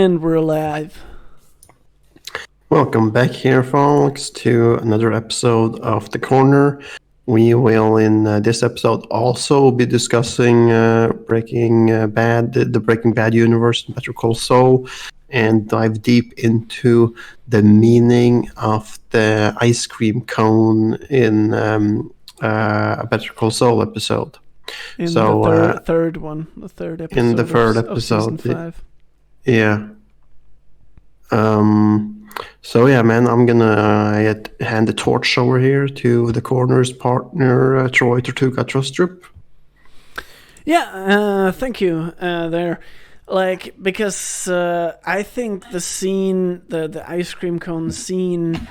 And we're live. Welcome back here, folks, to another episode of The Corner. We will, in this episode, also be discussing Breaking Bad, the Breaking Bad universe, Better Call Saul, and dive deep into the meaning of the ice cream cone in a Better Call Saul episode. In the third one, the third episode. In the third of episode, season 5. Yeah. So yeah, man, I'm gonna hand the torch over here to the Corner's partner, Troy Tortuga Trustrup. Yeah, thank you. There, because I think the scene, the ice cream cone scene,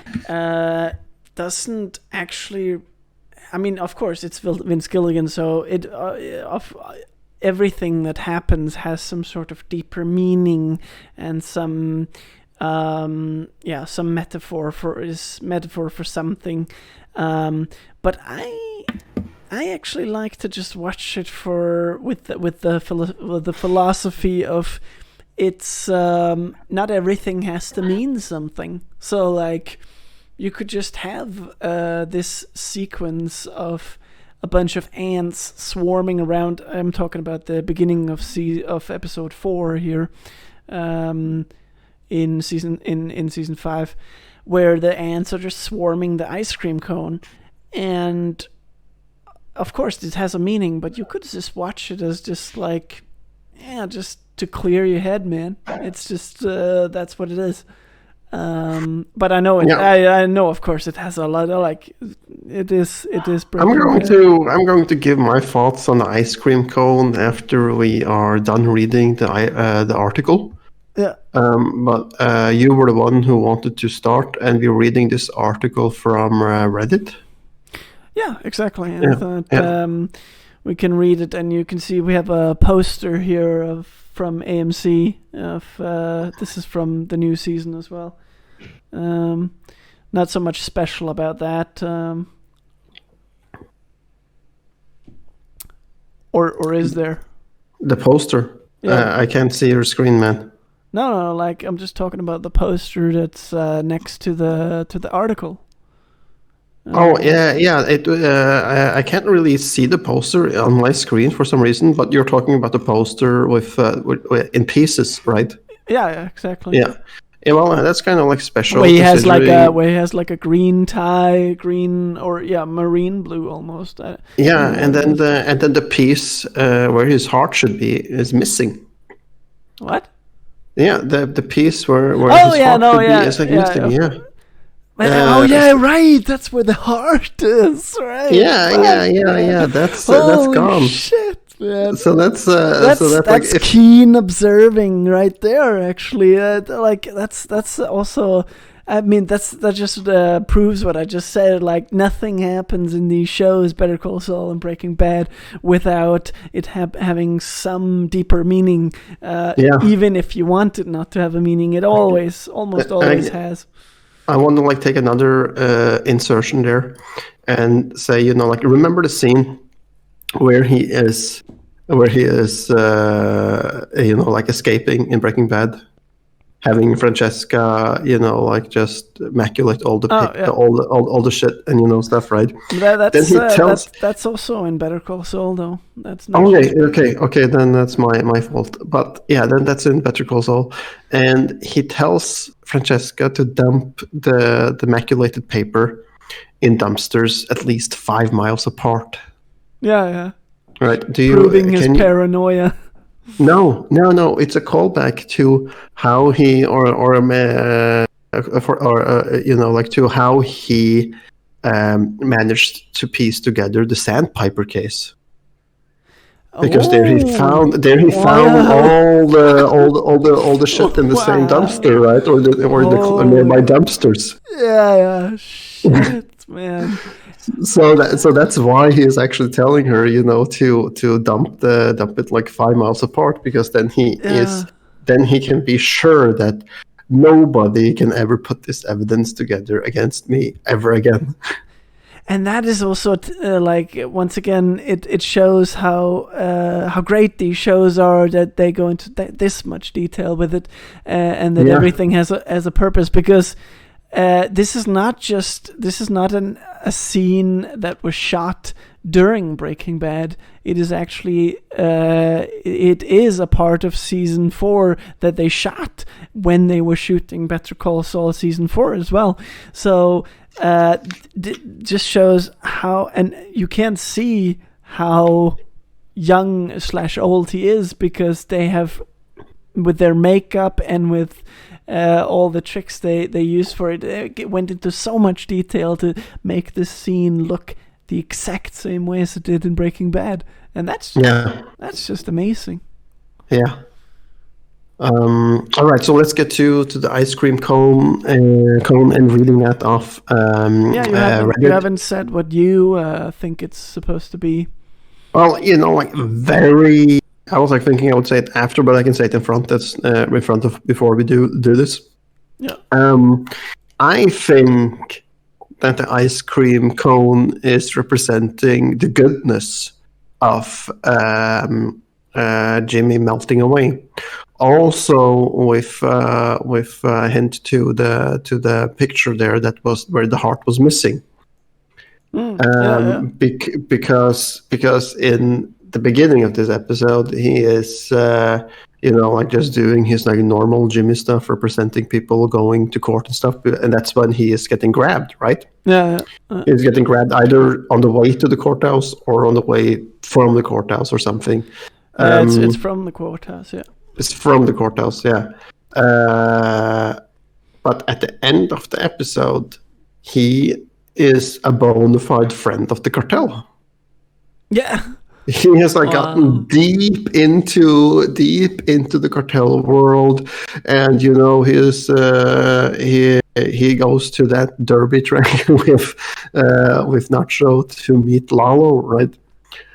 doesn't actually. I mean, of course, it's Vince Gilligan, so everything that happens has some sort of deeper meaning and some metaphor for something. But I actually like to just watch it with the philosophy of it's not everything has to mean something. So you could just have this sequence of a bunch of ants swarming around. I'm talking about the beginning of episode 4 here, in season 5, where the ants are just swarming the ice cream cone, and of course it has a meaning. But you could just watch it as just just to clear your head, man. It's just that's what it is. But I know it. Yeah. I know, of course, it has a lot of it is. I'm going to give my thoughts on the ice cream cone after we are done reading the article. Yeah. But you were the one who wanted to start, and we're reading this article from Reddit. Yeah, exactly. And I thought we can read it, and you can see we have a poster here from AMC. This is from the new season as well. Not so much special about that. Or is there? The poster. Yeah. I can't see your screen, man. No, I'm just talking about the poster that's next to the article. I can't really see the poster on my screen for some reason, but you're talking about the poster with in pieces, right? Yeah, exactly. Yeah, well, that's kind of special. Where he has a green tie, marine blue almost. And then the piece where his heart should be is missing. What? Yeah, the piece where his heart should be is missing. Yeah. Right. That's where the heart is, right? Yeah. That's gone. Shit, man. So that's keen observing right there. Actually, that's also. I mean, that just proves what I just said. Nothing happens in these shows, Better Call Saul and Breaking Bad, without it having some deeper meaning. Even if you want it not to have a meaning, it almost always has. I want to take another insertion there and say, remember the scene where he is escaping in Breaking Bad, having Francesca, just immaculate all the shit and stuff, right? That's also in Better Call Saul, though. That's not okay. Then that's my fault. But yeah, then that's in Better Call Saul, and he tells Francesca to dump the immaculated paper in dumpsters at least 5 miles apart. Yeah. Right? Proving his paranoia. No. It's a callback to how he to how he managed to piece together the Sandpiper case. Because there he found all the shit in the same dumpster, right? Or the nearby dumpsters. Yeah. Shit, man. So that's why he is actually telling her, to dump it 5 miles apart, because then he can be sure that nobody can ever put this evidence together against me ever again. And that is also like, once again, it shows how great these shows are, that they go into this much detail with it, and that everything has a purpose, because this is not a scene that was shot during Breaking Bad. It is actually it is a part of season 4 that they shot when they were shooting Better Call Saul season 4 as well. So just shows how, and you can't see how young / old he is, because they have, with their makeup and with all the tricks they used for it, it went into so much detail to make this scene look the exact same way as it did in Breaking Bad, and that's just amazing. Yeah. All right, so let's get to the ice cream cone and reading that off. You haven't said what you think it's supposed to be. Well, like very. I was like thinking I would say it after, but I can say it in front. That's in front of before we do this. Yeah. I think that the ice cream cone is representing the goodness of Jimmy melting away. Also, with a hint to the picture there, that was where the heart was missing. Because in the beginning of this episode, he is like just doing his like normal Jimmy stuff, representing people going to court and stuff, and that's when he is getting grabbed, right? He's getting grabbed either on the way to the courthouse or on the way from the courthouse or something. It's from the courthouse. Yeah. It's from the courthouse, yeah. But at the end of the episode, he is a bona fide friend of the cartel. Yeah. He has gotten deep into the cartel world, and he goes to that derby track with Nacho to meet Lalo, right?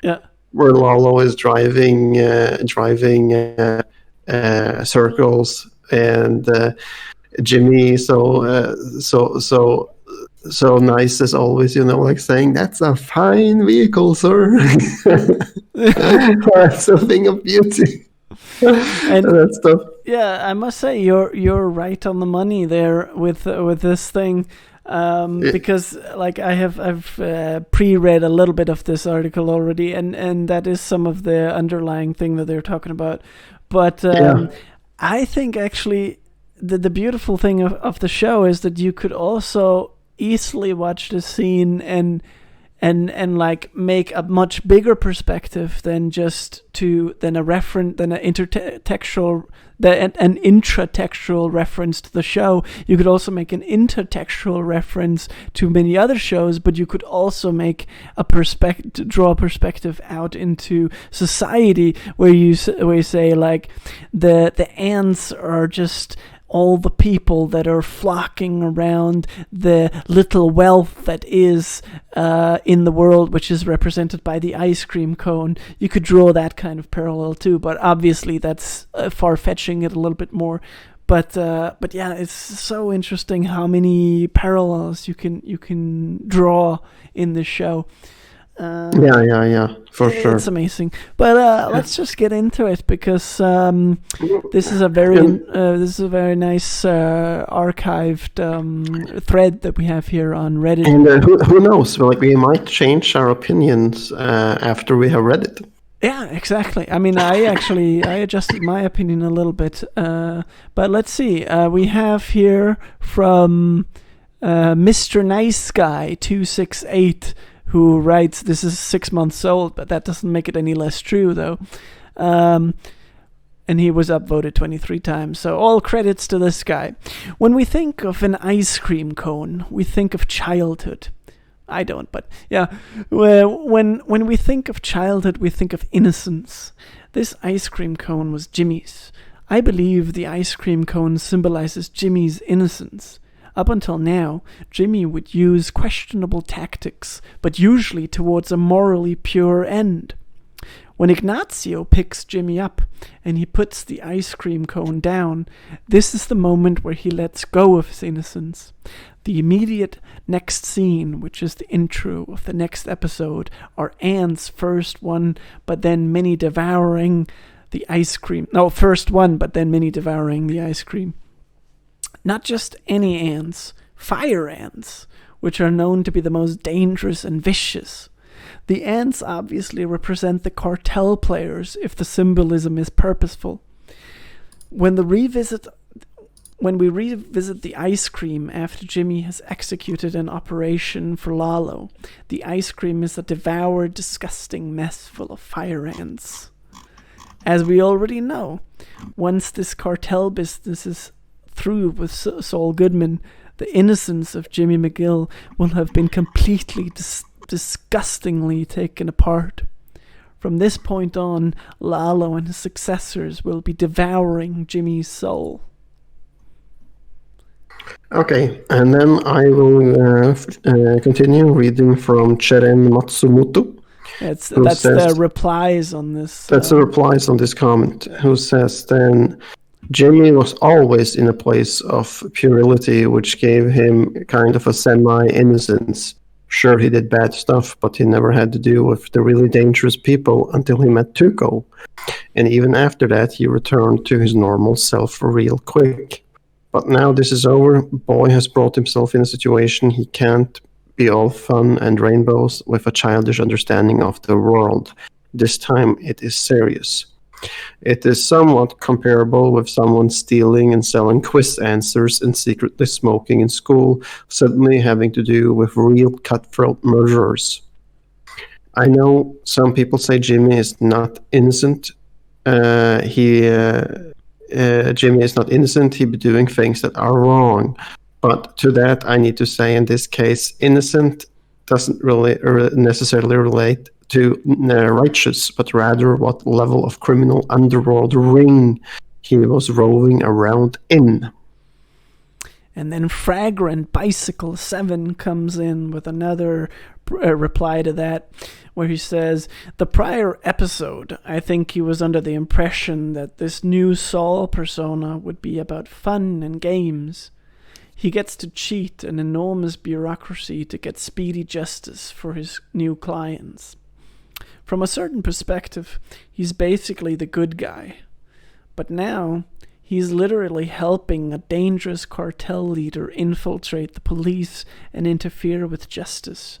Yeah. Where Lalo is driving circles, and Jimmy so nice as always, like saying, "That's a fine vehicle, sir." That's a thing of beauty. And that stuff. Yeah, I must say you're right on the money there with this thing. Because like I've pre-read a little bit of this article already, and that is some of the underlying thing that they're talking about. But I think actually the beautiful thing of the show is that you could also easily watch the scene and like make a much bigger perspective than just an intertextual an intratextual reference to the show. You could also make an intertextual reference to many other shows, but you could also make draw a perspective out into society, where you say like the ants are just all the people that are flocking around the little wealth that is in the world, which is represented by the ice cream cone. You could draw that kind of parallel too, but obviously that's far-fetching it a little bit more. But yeah, it's so interesting how many parallels you can draw in this show. Yeah, for sure. It's amazing. But let's just get into it, because this is a very nice archived thread that we have here on Reddit. And who knows? Like, we might change our opinions after we have read it. Yeah, exactly. I mean, I adjusted my opinion a little bit. But let's see. We have here from Mr. Nice Guy 268. Who writes, this is 6 months old, but that doesn't make it any less true, though. And he was upvoted 23 times, so all credits to this guy. When we think of an ice cream cone, we think of childhood. I don't, but yeah. When we think of childhood, we think of innocence. This ice cream cone was Jimmy's. I believe the ice cream cone symbolizes Jimmy's innocence. Up until now, Jimmy would use questionable tactics, but usually towards a morally pure end. When Ignacio picks Jimmy up and he puts the ice cream cone down, this is the moment where he lets go of his innocence. The immediate next scene, which is the intro of the next episode, are ants first one, but then many devouring the ice cream. No, first one, but then many devouring the ice cream. Not just any ants, fire ants, which are known to be the most dangerous and vicious. The ants obviously represent the cartel players if the symbolism is purposeful. When we revisit the ice cream after Jimmy has executed an operation for Lalo, the ice cream is a devoured, disgusting mess full of fire ants. As we already know, once this cartel business is through with Saul Goodman, the innocence of Jimmy McGill will have been completely disgustingly taken apart. From this point on, Lalo and his successors will be devouring Jimmy's soul. Okay, and then I will continue reading from Cheren Matsumoto. That's the replies on this. That's the replies on this comment, who says then, Jimmy was always in a place of puerility, which gave him kind of a semi-innocence. Sure, he did bad stuff, but he never had to deal with the really dangerous people until he met Tuco. And even after that, he returned to his normal self real quick. But now this is over. Boy has brought himself in a situation he can't be all fun and rainbows with a childish understanding of the world. This time it is serious. It is somewhat comparable with someone stealing and selling quiz answers and secretly smoking in school, suddenly having to do with real cutthroat murderers. I know some people say Jimmy is not innocent. Jimmy is not innocent. He'd be doing things that are wrong. But to that, I need to say in this case, innocent doesn't really necessarily relate to righteous, but rather what level of criminal underworld ring he was roving around in. And then Fragrant Bicycle 7 comes in with another reply to that, where he says, the prior episode, I think he was under the impression that this new Saul persona would be about fun and games. He gets to cheat an enormous bureaucracy to get speedy justice for his new clients. From a certain perspective, he's basically the good guy. But now, he's literally helping a dangerous cartel leader infiltrate the police and interfere with justice.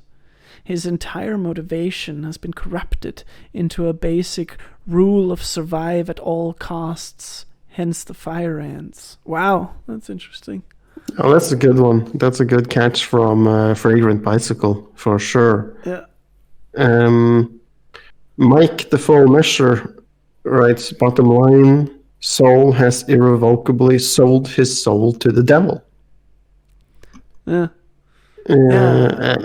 His entire motivation has been corrupted into a basic rule of survive at all costs, hence the fire ants. Wow, that's interesting. Oh, that's a good one. That's a good catch from Fragrant Bicycle, for sure. Yeah. Mike the Full Measure writes, bottom line, Saul has irrevocably sold his soul to the devil. Yeah. We're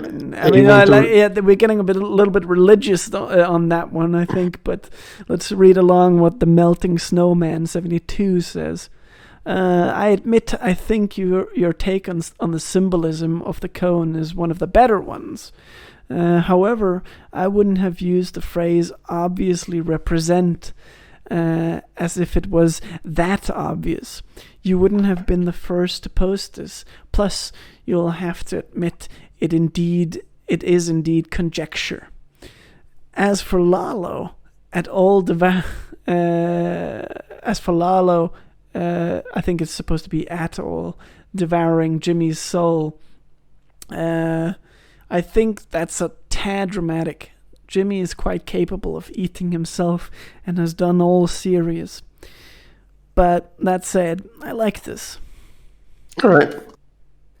getting a little bit religious on that one, I think, but let's read along what the Melting Snowman 72 says. I admit I think your take on the symbolism of the cone is one of the better ones. However, I wouldn't have used the phrase obviously represent as if it was that obvious. You wouldn't have been the first to post this. Plus, you'll have to admit it is indeed conjecture. As for Lalo, I think it's supposed to be at all devouring Jimmy's soul. I think that's a tad dramatic. Jimmy is quite capable of eating himself and has done all serious. But that said, I like this. All right.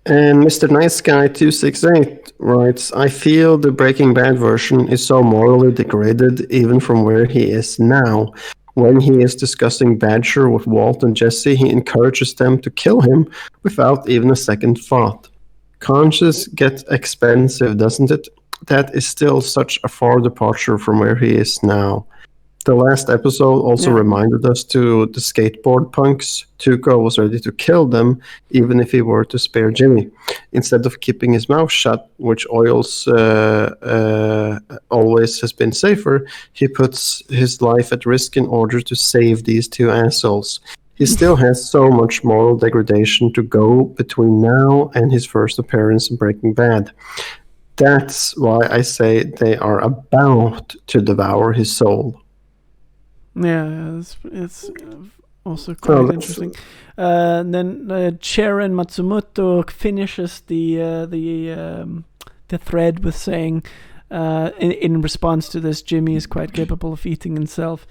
And Mr. Nice Guy 268 writes, I feel the Breaking Bad version is so morally degraded even from where he is now. When he is discussing Badger with Walt and Jesse, he encourages them to kill him without even a second thought. Conscience gets expensive, doesn't it? That is still such a far departure from where he is now. The last episode also reminded us to the skateboard punks. Tuco was ready to kill them, even if he were to spare Jimmy. Instead of keeping his mouth shut, which Oils always has been safer, he puts his life at risk in order to save these two assholes. He still has so much moral degradation to go between now and his first appearance in Breaking Bad. That's why I say they are about to devour his soul. Yeah, it's also quite interesting. And then Sharon Matsumoto finishes the thread with saying, in response to this, Jimmy is quite capable of eating himself.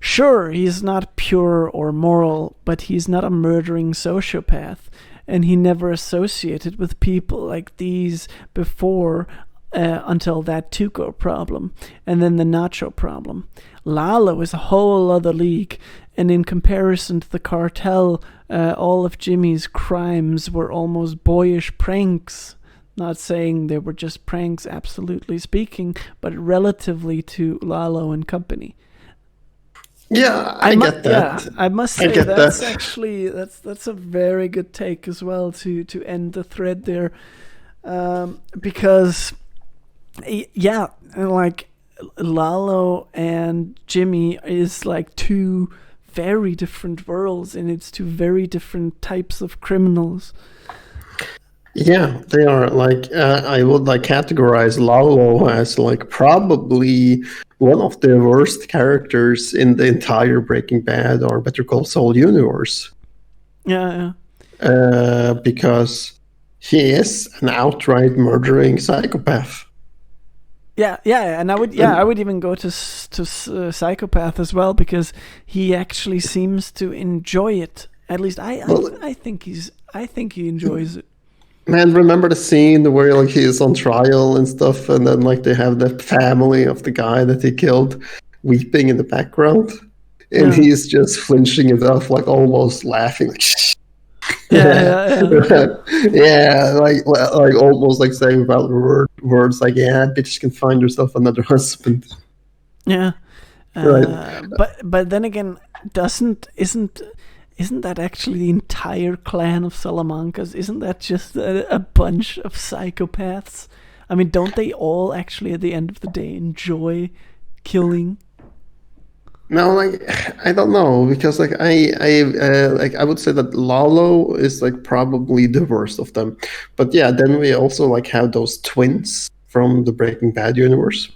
Sure, he's not pure or moral, but he's not a murdering sociopath, and he never associated with people like these before. Until that Tuco problem, and then the Nacho problem. Lalo is a whole other league, and in comparison to the cartel, all of Jimmy's crimes were almost boyish pranks. Not saying they were just pranks, absolutely speaking, but relatively to Lalo and company. Yeah, I get that. Yeah, I must say that's actually that's a very good take as well to end the thread there, because. Yeah, like Lalo and Jimmy is like two very different worlds, and it's two very different types of criminals. Yeah, they are like I would like categorize Lalo as like probably one of the worst characters in the entire Breaking Bad or Better Call Saul universe. Yeah. Because he is an outright murdering psychopath. Yeah, and I would even go to psychopath as well, because he actually seems to enjoy it. At least I think he enjoys it. Man, remember the scene where like he is on trial and stuff, and then like they have the family of the guy that he killed weeping in the background, and he's just flinching it off, like almost laughing, like. Yeah, like almost like saying about words like, yeah, bitch can find herself another husband. Yeah, right. But then again, isn't that actually the entire clan of Salamancas? Isn't that just a bunch of psychopaths? I mean, don't they all actually at the end of the day enjoy killing? No, like I don't know, because like I would say that Lalo is like probably the worst of them, but yeah, then we also like have those twins from the Breaking Bad universe,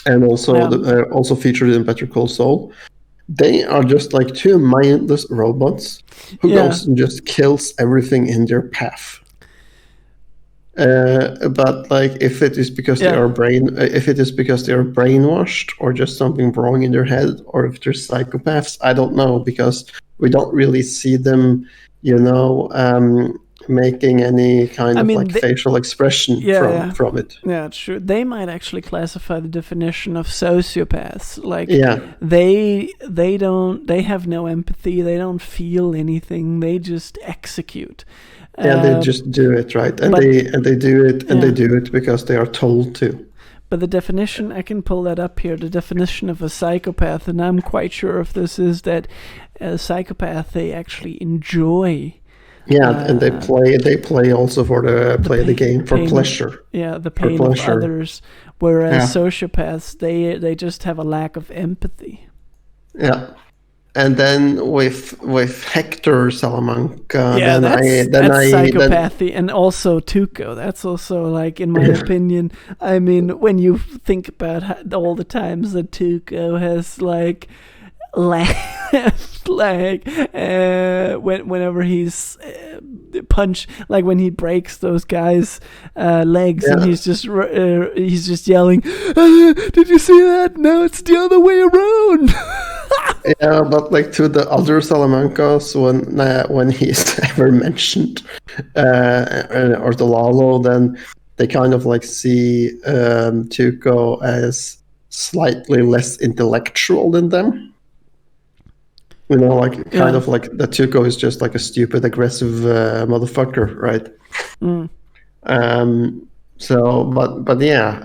and also also featured in Better Call Saul. They are just like two mindless robots who goes and just kills everything in their path. But like, if it is because they are brainwashed, or just something wrong in their head, or if they're psychopaths, I don't know, because we don't really see them, making any kind of facial expression from it. Yeah, it's true. They might actually classify the definition of sociopaths. Like, they have no empathy. They don't feel anything. They just execute. Yeah, they just do it, right, and they do it because they are told to. But the definition, I can pull that up here. The definition of a psychopath, and I'm quite sure of this, is that a psychopath, they actually enjoy. Yeah, and they play also for the game for pleasure. Yeah, the pain of others. Whereas sociopaths, they just have a lack of empathy. Yeah. And then with Hector Salamanca, that's psychopathy, and also Tuco. That's also, like, in my opinion. I mean, when you think about all the times that Tuco has like laughed, like whenever he's punched, like when he breaks those guys' legs, and he's just yelling, "Did you see that? No, it's the other way around." Yeah, but like to the other Salamancas, when he's ever mentioned, or the Lalo, then they kind of like see Tuco as slightly less intellectual than them. Like kind of like that Tuco is just like a stupid, aggressive motherfucker, right? So, but yeah,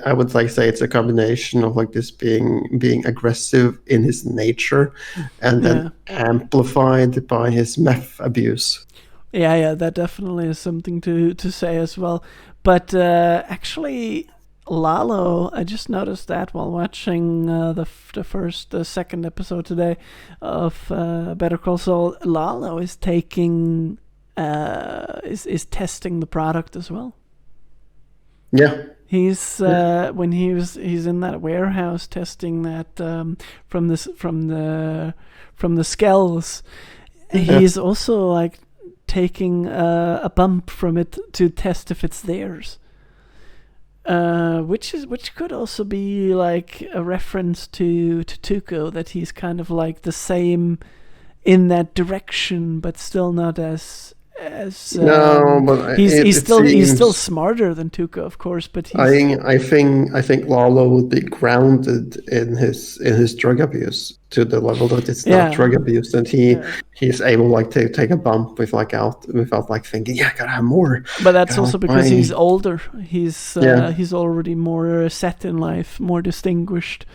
I would like say it's a combination of like this being aggressive in his nature, and Yeah. then amplified by his meth abuse. Yeah, that definitely is something to say as well. But actually, Lalo, I just noticed that while watching the second episode today of Better Call Saul, Lalo is taking is testing the product as well. Yeah, He's when he's in that warehouse testing that from the skells. yeah. He's also like taking a bump from it to test if it's theirs. Which could also be like a reference to Tuco, that he's kind of like the same in that direction, but still not as No, but he's it still seems. smarter than Tuco, of course, but he's I think Lalo would be grounded in his drug abuse to the level that it's not yeah drug abuse, and yeah. he's able like to take a bump without like thinking, yeah, I gotta have more. But that's Gotta also like because my he's older. yeah He's already more set in life, more distinguished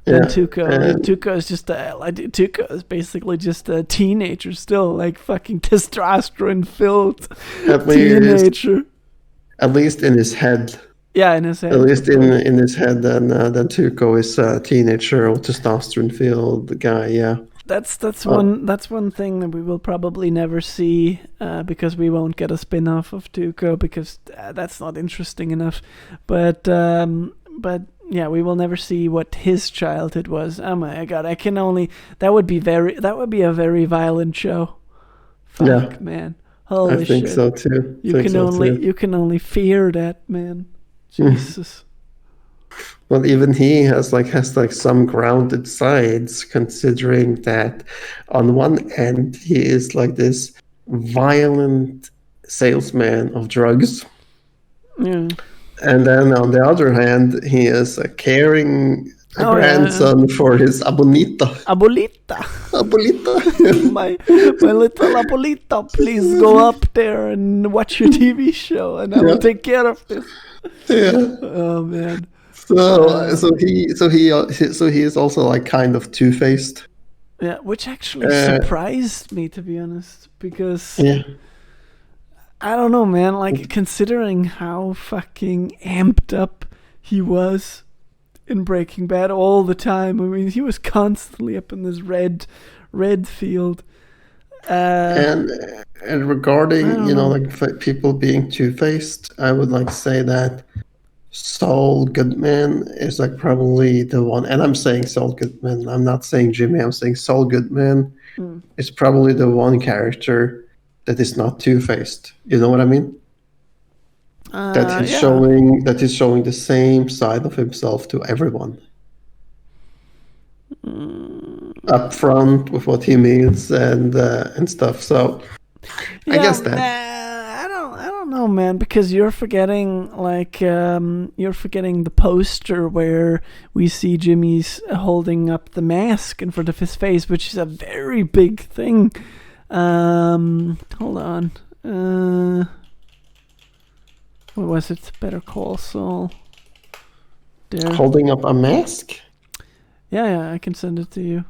than yeah Tuco. and Tuco is just Tuco is basically just a teenager still, like fucking testosterone filled at least teenager. at least in his head. Yeah, in his At head, least of course. in his head, then Tuco is a teenager or testosterone filled guy. Yeah. Uh, That's one thing that we will probably never see because we won't get a spin off of Tuco because that's not interesting enough. But yeah, we will never see what his childhood was. Oh my god, I can only that would be a very violent show. yeah, Fuck, man. I Holy think shit. so too. Think so too. You can only fear that, man. Jesus. Well, even he has like some grounded sides, considering that on one end he is like this violent salesman of drugs, Yeah. and then on the other hand he is a caring Oh yeah. grandson for his abuelita. Abuelita. Abuelita. My little abuelita, please go up there and watch your TV show, and I will Yeah, take care of this. yeah. Oh man. So Uh, so he is also like kind of two-faced. yeah, which actually Uh, surprised me, to be honest, because yeah. I don't know, man. Like considering how fucking amped up he was in Breaking Bad all the time. I mean, he was constantly up in this red field. Uh, And and I regarding, don't know. like people being two-faced, I would like to say that Saul Goodman is like probably the one, and I'm saying Saul Goodman. I'm not saying Jimmy. I'm saying Saul Goodman Mm. is probably the one character that is not two-faced. You know what I mean? Yeah. That he's showing the same side of himself to everyone up front with what he means and stuff. So I Yeah, guess that. I don't know, man, because you're forgetting the poster where we see Jimmy's holding up the mask in front of his face, which is a very big thing. Hold on. What was it? Better Call Saul. There. Holding up a mask? Yeah, I can send it to you.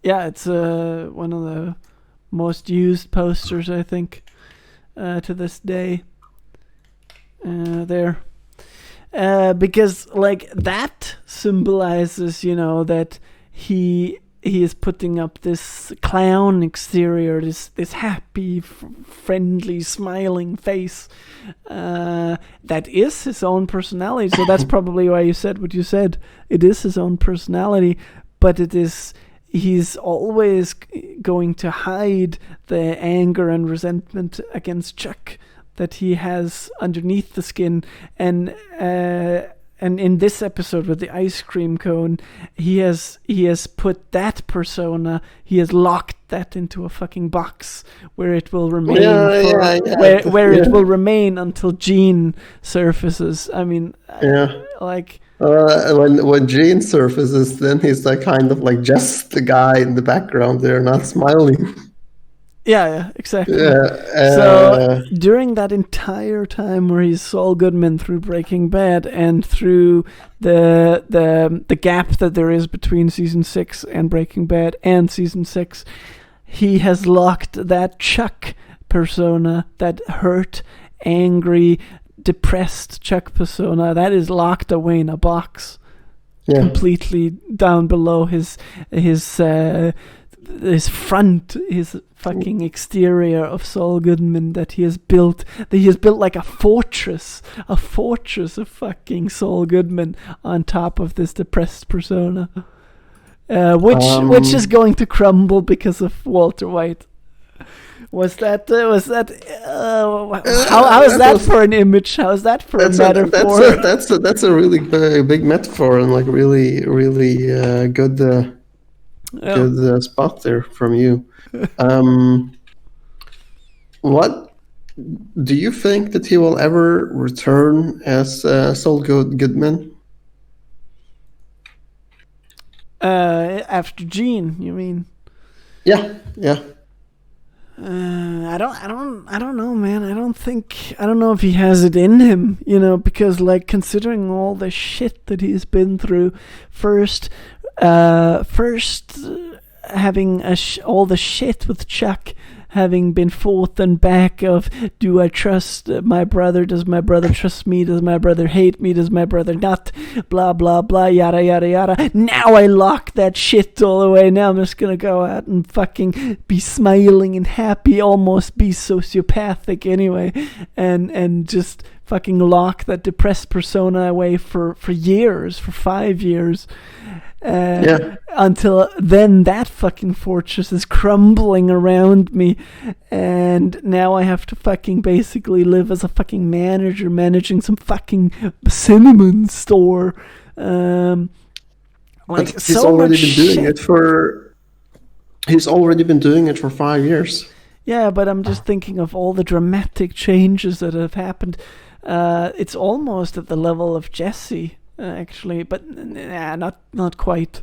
Yeah, it's one of the most used posters, I think, to this day. There. Because like that symbolizes, that he is putting up this clown exterior, this happy, friendly, smiling face. That is his own personality. So that's probably why you said what you said. It is his own personality, but he's always going to hide the anger and resentment against Chuck that he has underneath the skin. And in this episode with the ice cream cone, he has put that persona, he has locked that into a fucking box where it will remain where yeah. it will remain until Gene surfaces. I mean, Yeah. like When Gene surfaces, then he's like kind of like just the guy in the background there, not smiling. Yeah, exactly. Yeah, So during that entire time where he's Saul Goodman through Breaking Bad and through the gap that there is between season 6 and Breaking Bad and season 6, he has locked that Chuck persona, that hurt, angry, depressed Chuck persona, that is locked away in a box, completely down below his front, his fucking exterior of Saul Goodman that he has built. That he has built like a fortress of fucking Saul Goodman on top of this depressed persona, which is going to crumble because of Walter White. Was that how is that for an image? How is that for a metaphor? That's a really big metaphor, and like really good good spot there from you. What do you think that he will ever return as Saul Goodman? After Gene, you mean? Yeah. I don't know, man. I don't know if he has it in him, because like considering all the shit that he's been through, first having all the shit with Chuck, having been forth and back of, do I trust my brother? Does my brother trust me? Does my brother hate me? Does my brother not? Blah, blah, blah, yada, yada, yada. Now I lock that shit all away. Now I'm just gonna go out and fucking be smiling and happy, almost be sociopathic anyway, and just fucking lock that depressed persona away for years, for 5 years. Until then that fucking fortress is crumbling around me, and now I have to fucking basically live as a fucking manager managing some fucking cinnamon store. He's already been doing it for 5 years. Yeah, but I'm just thinking of all the dramatic changes that have happened. It's almost at the level of Jesse. Actually, but not quite,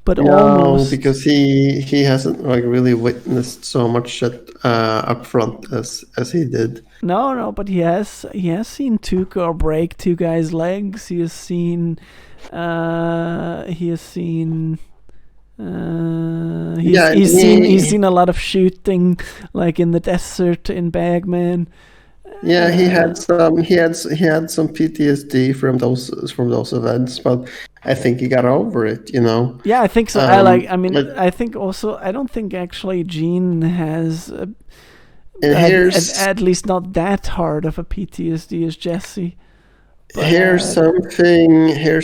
but almost. Because he hasn't like really witnessed so much shit up front as he did. No, but he has seen Tuco break two guys' legs. He's seen a lot of shooting, like in the desert in Bagman. Yeah, he had some PTSD from those events, but I think he got over it, Yeah, I think so. I think also I don't think actually Gene has at least not that hard of a PTSD as Jesse. But, here's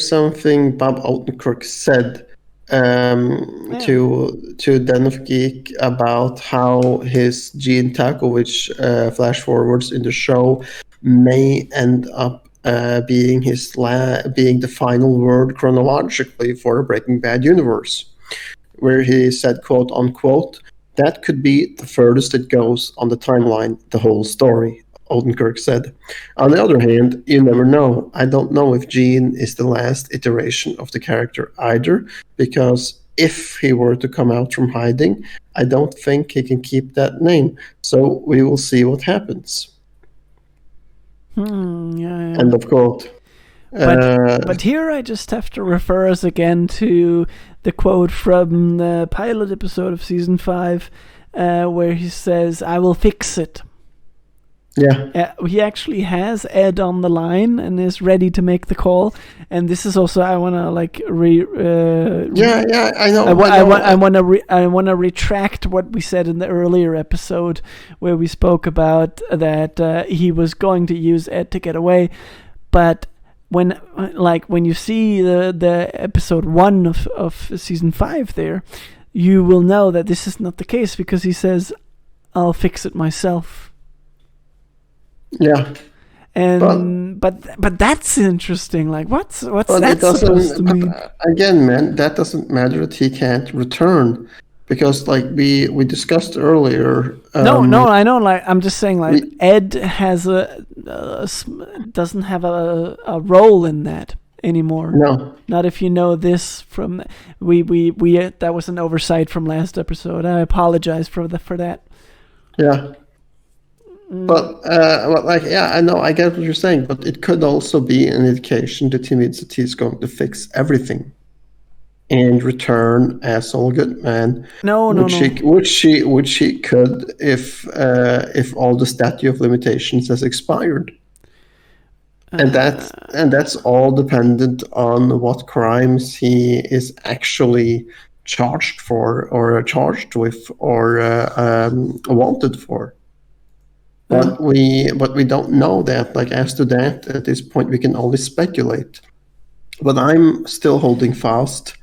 something Bob Odenkirk said to Den of Geek about how his Gene Takovich flash forwards in the show may end up being being the final word chronologically for the Breaking Bad universe, where he said, quote unquote, that could be the furthest it goes on the timeline, the whole story, Odenkirk said. On the other hand, you never know. I don't know if Gene is the last iteration of the character either, because if he were to come out from hiding, I don't think he can keep that name. So we will see what happens. Yeah. End of quote. But here I just have to refer us again to the quote from the pilot episode of season 5, where he says, "I will fix it." Yeah. He actually has Ed on the line and is ready to make the call. And this is also, I want to like I know. I want to retract what we said in the earlier episode where we spoke about that he was going to use Ed to get away, but when you see the episode 1 of season 5 there, you will know that this is not the case, because he says, "I'll fix it myself." Yeah, but that's interesting. Like, what's that supposed to mean? Again, man, that doesn't matter that he can't return, because like we discussed earlier. No, I know. Like, I'm just saying, like, Ed has doesn't have a role in that anymore. No, not if you know this from we that was an oversight from last episode. I apologize for that. Yeah. But like, yeah, I know, I get what you're saying, but it could also be an indication that he means that he's going to fix everything and return as Saul Goodman, No. which he could if all the statute of limitations has expired, and that's all dependent on what crimes he is actually charged for, or charged with, or wanted for. But we don't know that. Like, as to that, at this point, we can only speculate. But I'm still holding fast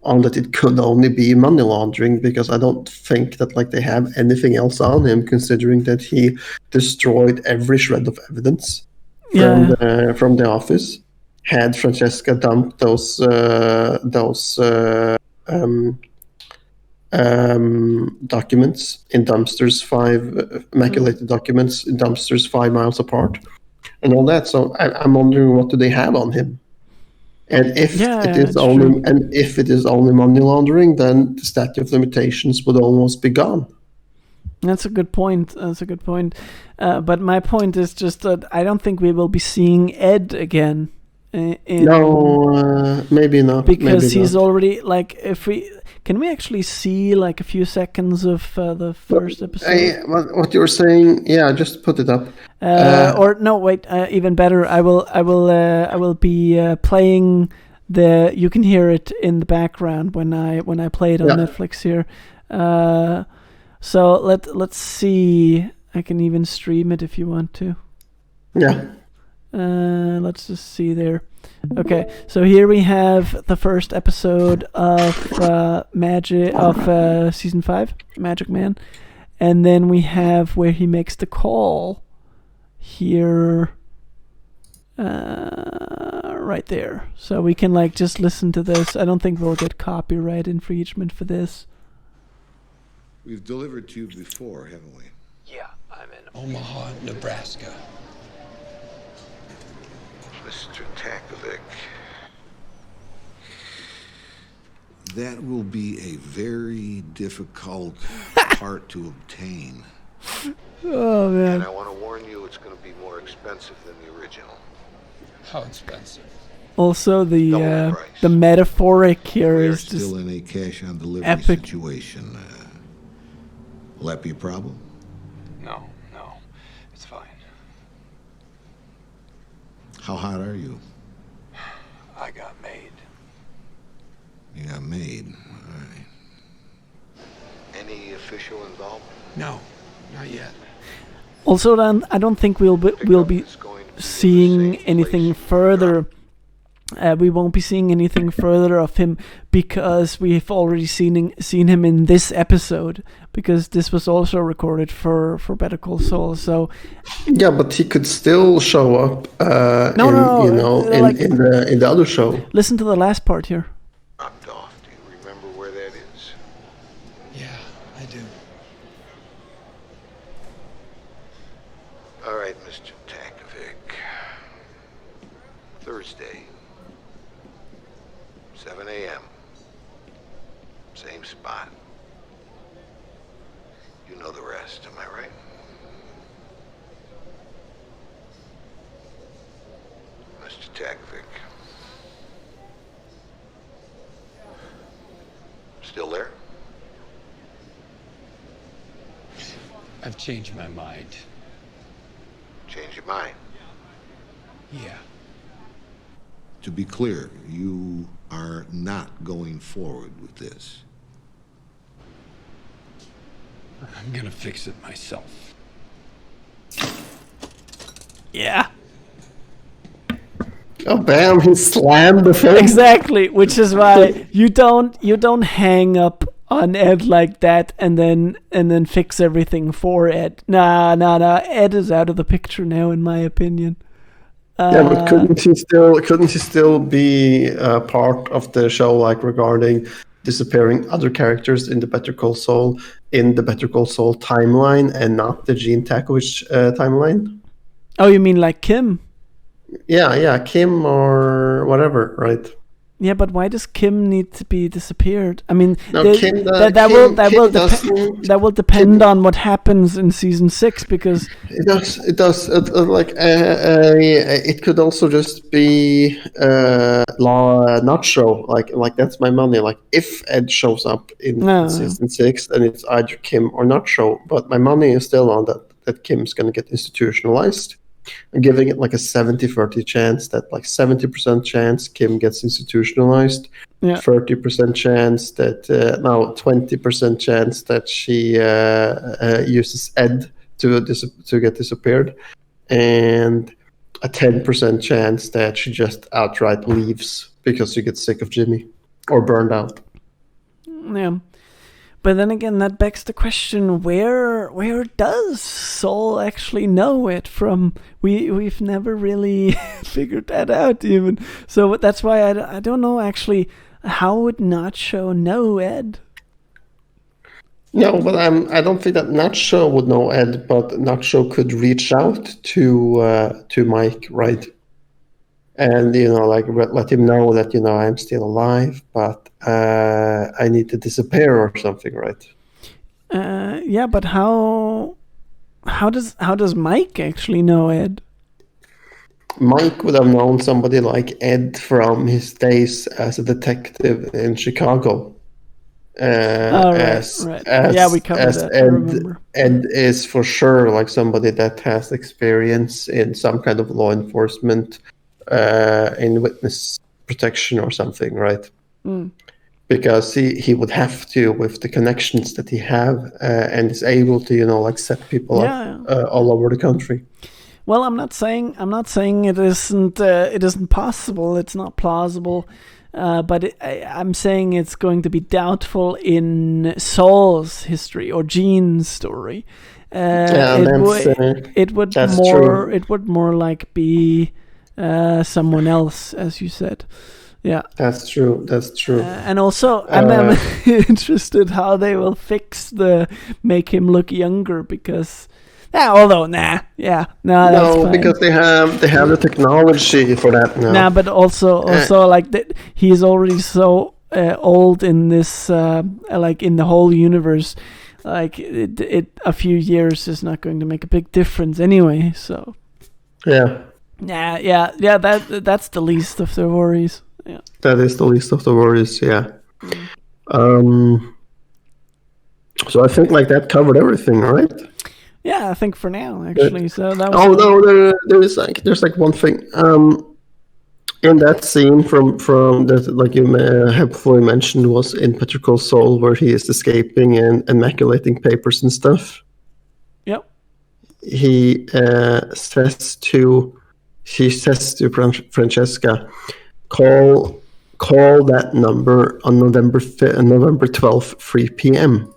on that it could only be money laundering, because I don't think that like they have anything else on him, considering that he destroyed every shred of evidence from the office. Had Francesca dumped those documents in dumpsters, immaculated documents in dumpsters 5 miles apart, and all that. So I'm wondering, what do they have on him? And if it is only money laundering, then the statute of limitations would almost be gone. That's a good point. But my point is just that I don't think we will be seeing Ed again. No, maybe not. Because he's already, like, can we actually see like a few seconds of the first episode? What you were saying? Yeah, just put it up. Or no, wait. Even better. I will be playing the. You can hear it in the background when I play it on Netflix here. So let's see. I can even stream it if you want to. Yeah. Let's just see there. Okay, so here we have the first episode of season 5, Magic Man, and then we have where he makes the call here, right there. So we can like just listen to this. I don't think we'll get copyright infringement for this. We've delivered to you before, haven't we? Yeah, I'm in Omaha, Nebraska. Mr. Takovic. That will be a very difficult part to obtain. Oh, man. And I want to warn you, it's going to be more expensive than the original. How expensive? Also, the metaphoric here is just still in a cash on delivery epic situation. Will that be a problem? No, it's fine. How hot are you? I got made. You got made. All right. Any official involvement? No, not yet. Also, then I don't think we'll be seeing anything further. We won't be seeing anything further of him because we've already seen him in this episode, because this was also recorded for Better Call Saul. So yeah, but he could still show up in the other show. Listen to the last part here. Dropped off. Do you remember where that is? Yeah, I do. All right, Mr. Takovic. Thursday, 7 a.m. Same spot. You know the rest, am I right? Mr. Takovic. Still there? I've changed my mind. Change your mind. Yeah. To be clear, you are not going forward with this. I'm gonna fix it myself. Yeah. Oh, bam! He slammed the phone. Exactly, which is why you don't hang up on Ed like that and then fix everything for Ed. Nah. Ed is out of the picture now, in my opinion. Yeah, but couldn't he still be part of the show, like regarding disappearing other characters in the Better Call Saul timeline, and not the Gene Takovich timeline? Oh, you mean like Kim? Yeah, Kim or whatever, right? Yeah, but why does Kim need to be disappeared? I mean, No, Kim, that will depend on what happens in season 6 because It does. It does. It could also just be not show. Like that's my money. Like if Ed shows up in No. season 6, then it's either Kim or not show. But my money is still on that Kim's gonna get institutionalized. I'm giving it like a 70-30 chance that like 70% chance Kim gets institutionalized, Yeah. 30% chance that 20% chance that she uses Ed to get disappeared, and a 10% chance that she just outright leaves because she gets sick of Jimmy or burned out. Yeah. But then again, that begs the question: where does Saul actually know it from? We've never really figured that out even. So that's why I don't know actually. How would Nacho know Ed? No, but I don't think that Nacho would know Ed, but Nacho could reach out to Mike, right? And like let him know that I'm still alive, but I need to disappear or something, right? Yeah, but how does Mike actually know Ed? Mike would have known somebody like Ed from his days as a detective in Chicago. Right. Yeah, we covered that. I remember. Ed is for sure like somebody that has experience in some kind of law enforcement, in witness protection or something, right? Mm. Because he would have to with the connections that he have, and is able to like set people up all over the country. Well, I'm not saying it isn't possible. It's not plausible. But I'm saying it's going to be doubtful in Saul's history or Gene's story. It would more like be someone else, as you said. Yeah, that's true. And also, I'm interested how they will make him look younger because. No, because they have the technology for that now. But also like he's already so old in this, like in the whole universe. Like a few years is not going to make a big difference anyway. So yeah. That's the least of their worries. Yeah, that is the least of the worries. Yeah. So I think like that covered everything, right? Yeah, I think for now, actually. So that was. Oh no, there's like one thing. In that scene from that, like you helpfully mentioned, was in Better Call Saul, where he is escaping and maculating papers and stuff. Yep. He says to Francesca, call that number on November 12th, 3 p.m.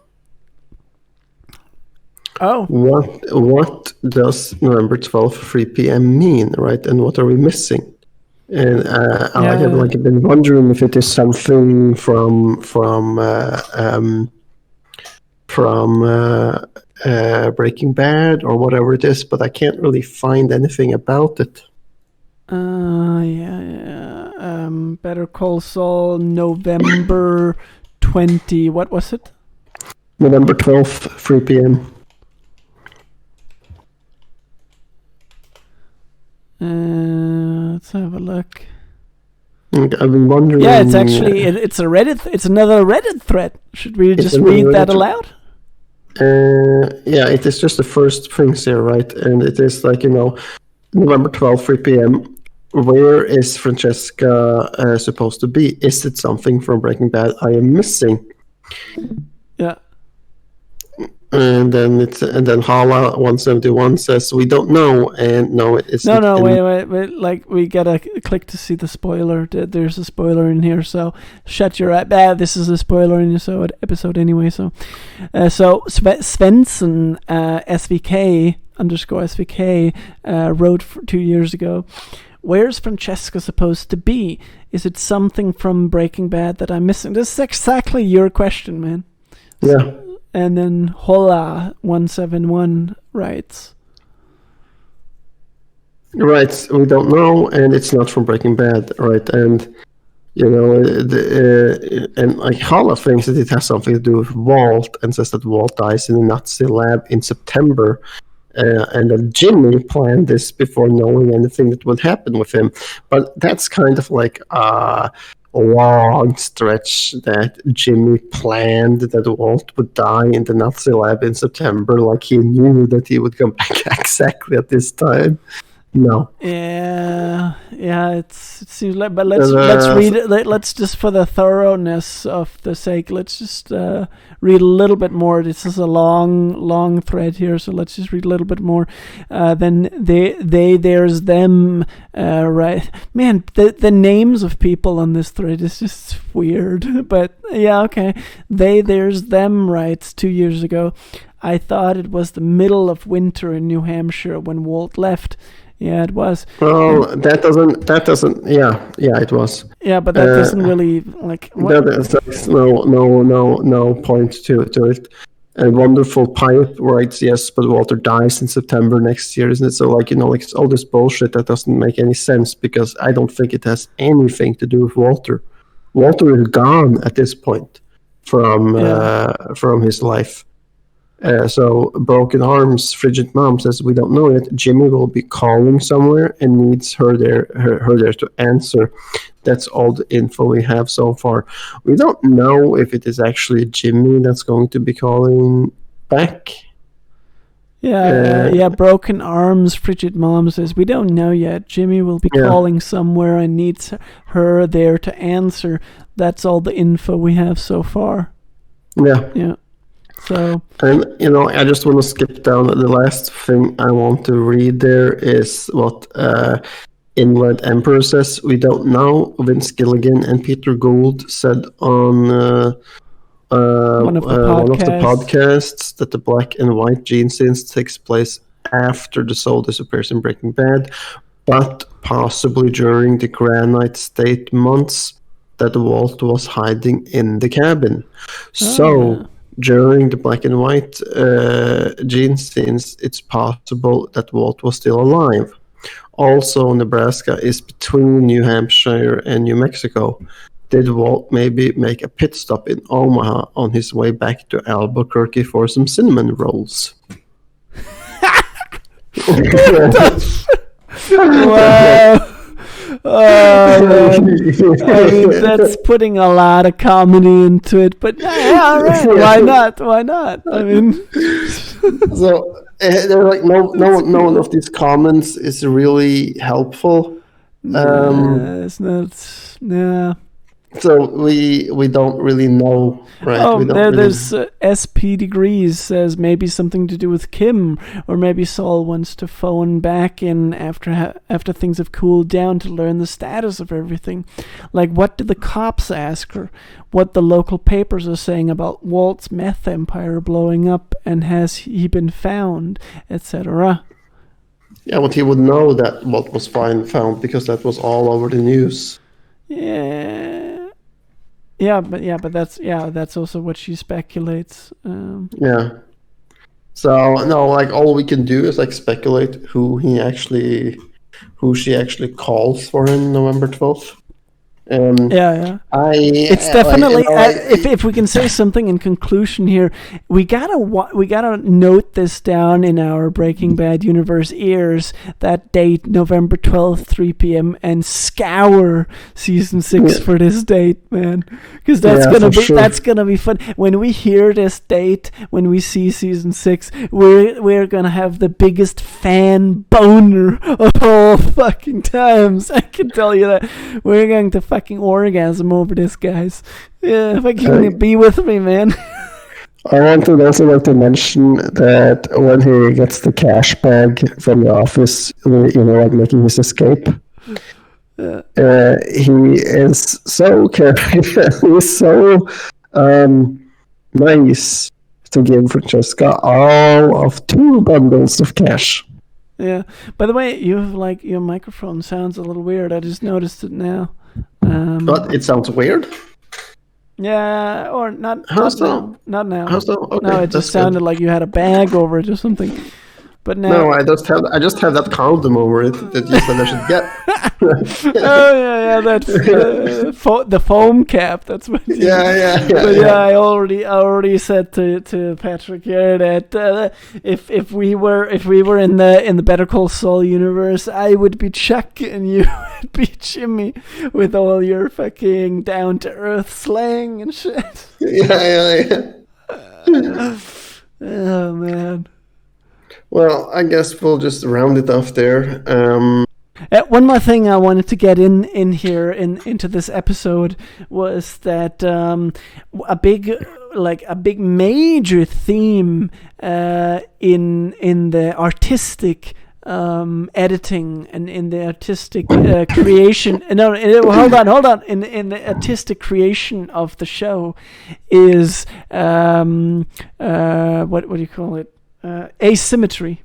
Oh. What does November 12th, 3 p.m. mean, right? And what are we missing? And I've been wondering if it is something from Breaking Bad or whatever it is, but I can't really find anything about it. Better Call Saul, November 20. What was it? November 12th, 3 p.m. Let's have a look. I've been wondering. Yeah, it's actually it's a Reddit. It's another Reddit thread. Should we just read that aloud? Yeah, it is just the first things here, right? And it is like November 12th, 3 p.m. Where is Francesca supposed to be? Is it something from Breaking Bad I am missing? Yeah. And then Hala 171 says we don't know, and no, it isn't. No, wait. Like we gotta click to see the spoiler. There's a spoiler in here, so shut your eye. This is a spoiler in the episode anyway. So Svensson SVK _SVK wrote 2 years ago. Where's Francesca supposed to be? Is it something from Breaking Bad that I'm missing? This is exactly your question, man. Yeah. And then Hola 171 writes. Right, we don't know, and it's not from Breaking Bad, right? And You know, and like Hala thinks that it has something to do with Walt, and says that Walt dies in a Nazi lab in September, and that Jimmy planned this before knowing anything that would happen with him. But that's kind of like a long stretch that Jimmy planned that Walt would die in the Nazi lab in September, like he knew that he would come back exactly at this time. No. Yeah, it seems like. But let's read it. Let's just, for the thoroughness of the sake, let's just read a little bit more. This is a long thread here, so let's just read a little bit more. Then there's them. Right, man. The names of people on this thread is just weird. But yeah, okay. There's them writes 2 years ago. I thought it was the middle of winter in New Hampshire when Walt left. Yeah, it was. Well, that doesn't. Yeah, it was. Yeah, but that doesn't really like. There's no point to it. And Wonderful Pipe writes, yes, but Walter dies in September next year, isn't it? So, like, it's all this bullshit that doesn't make any sense, because I don't think it has anything to do with Walter. Walter is gone at this point from his life. So Broken Arms, Frigid Mom says, we don't know yet. Jimmy will be calling somewhere and needs her there to answer. That's all the info we have so far. We don't know if it is actually Jimmy that's going to be calling back. Yeah, Broken Arms, Frigid Mom says, we don't know yet. Jimmy will be calling somewhere and needs her there to answer. That's all the info we have so far. Yeah. So, and I just want to skip down. The last thing I want to read there is what Inland Emperor says. We don't know. Vince Gilligan and Peter Gould said on one of the podcasts that the black and white gene scenes takes place after the soul disappears in Breaking Bad, but possibly during the Granite State months that Walt was hiding in the cabin. During the black and white gene scenes, it's possible that Walt was still alive. Also, Nebraska is between New Hampshire and New Mexico. Did Walt maybe make a pit stop in Omaha on his way back to Albuquerque for some cinnamon rolls? Wow. I mean, that's putting a lot of comedy into it, but yeah, all right. Why not? I mean, so they're like, no one of these comments is really helpful. It's not. Yeah. So we don't really know, right? Oh, there's SP Degrees says maybe something to do with Kim, or maybe Saul wants to phone back in after things have cooled down to learn the status of everything. Like, what did the cops ask her? What the local papers are saying about Walt's meth empire blowing up, and has he been found, etc. Yeah, but he would know that Walt was found because that was all over the news. Yeah, but that's also what she speculates. Yeah. So no, like, all we can do is like speculate who she actually calls for him November 12th. It's definitely if we can say something in conclusion here, we gotta note this down in our Breaking Bad universe ears, that date, November 12th, 3 p.m., and scour season 6 for this date, man, because that's gonna be fun. When we hear this date, when we see season 6, we're gonna have the biggest fan boner of all fucking times. I can tell you that. We're going to fucking orgasm over this, guys. Yeah, if I can be with me, man. I want to also like to mention that when he gets the cash bag from the office, like making his escape, he is so careful. He's so nice to give Francesca all of 2 bundles of cash. Yeah. By the way, your microphone sounds a little weird. I just noticed it now. But it sounds weird. Yeah, or not. How's now. Not now. How's that? Okay, no, it just sounded like you had a bag over it or something. But now, no, I just have that condom over it that you said I should get. yeah, that's the foam cap. That's what. Yeah. But yeah, I already said to Patrick here that if we were in the Better Call Saul universe, I would be Chuck and you would be Jimmy with all your fucking down to earth slang and shit. Yeah. Oh man. Well, I guess we'll just round it off there. One more thing I wanted to get in here into this episode was that a big major theme in the artistic editing and in the artistic creation. No, hold on. In the artistic creation of the show is what do you call it? Asymmetry.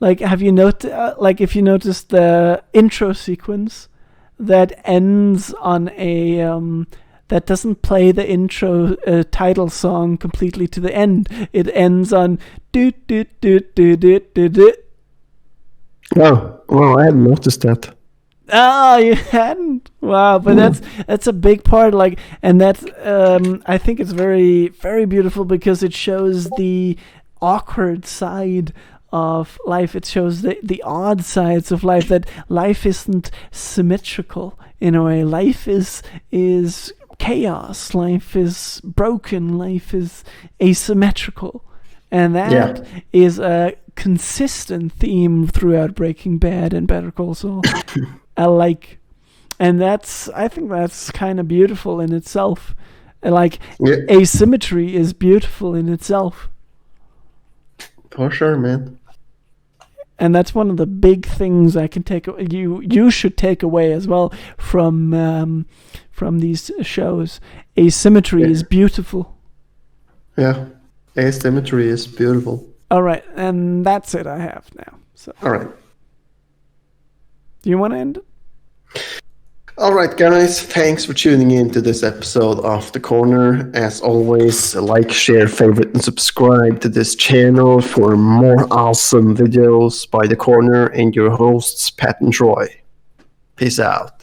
Like, have you if you noticed the intro sequence that ends on a that doesn't play the intro title song completely to the end. It ends on do do do do do do do. Oh, well, I hadn't noticed that. Oh, you hadn't? Wow, but that's a big part. Like, and that's I think it's very, very beautiful because it shows the awkward side of life. It shows the odd sides of life, that life isn't symmetrical in a way. Life is chaos. Life is broken. Life is asymmetrical, and that is a consistent theme throughout Breaking Bad and Better Call Saul. And I think that's kind of beautiful in itself. Asymmetry is beautiful in itself. For sure, man. And that's one of the big things I can take. You should take away as well from these shows. Asymmetry is beautiful. Yeah, asymmetry is beautiful. All right, and that's it I have now. So. All right. Do you want to end it? All right, guys. Thanks for tuning in to this episode of The Corner. As always, like, share, favorite, and subscribe to this channel for more awesome videos by The Corner and your hosts, Pat and Troy. Peace out.